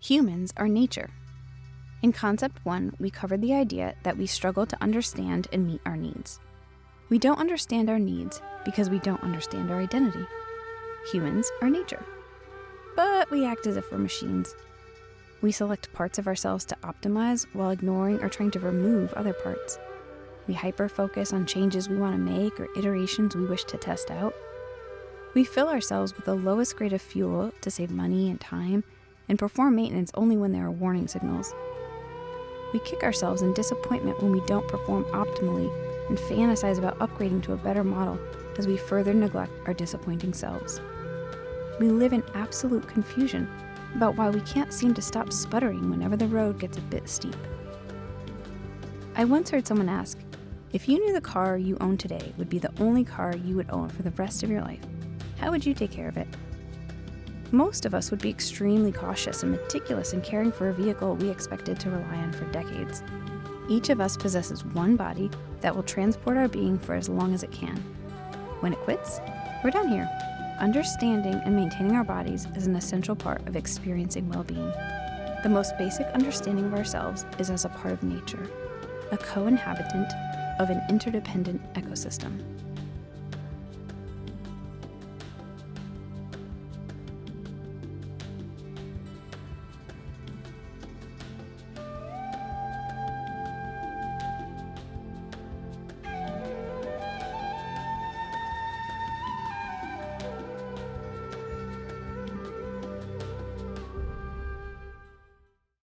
Humans are nature. In Concept 1, we covered the idea that we struggle to understand and meet our needs. We don't understand our needs because we don't understand our identity. Humans are nature. But we act as if we're machines. We select parts of ourselves to optimize while ignoring or trying to remove other parts. We hyper-focus on changes we want to make or iterations we wish to test out. We fill ourselves with the lowest grade of fuel to save money and time, and perform maintenance only when there are warning signals. We kick ourselves in disappointment when we don't perform optimally and fantasize about upgrading to a better model as we further neglect our disappointing selves. We live in absolute confusion about why we can't seem to stop sputtering whenever the road gets a bit steep. I once heard someone ask, if you knew the car you own today would be the only car you would own for the rest of your life, how would you take care of it? Most of us would be extremely cautious and meticulous in caring for a vehicle we expected to rely on for decades. Each of us possesses one body that will transport our being for as long as it can. When it quits, we're done here. Understanding and maintaining our bodies is an essential part of experiencing well-being. The most basic understanding of ourselves is as a part of nature, a co-inhabitant of an interdependent ecosystem.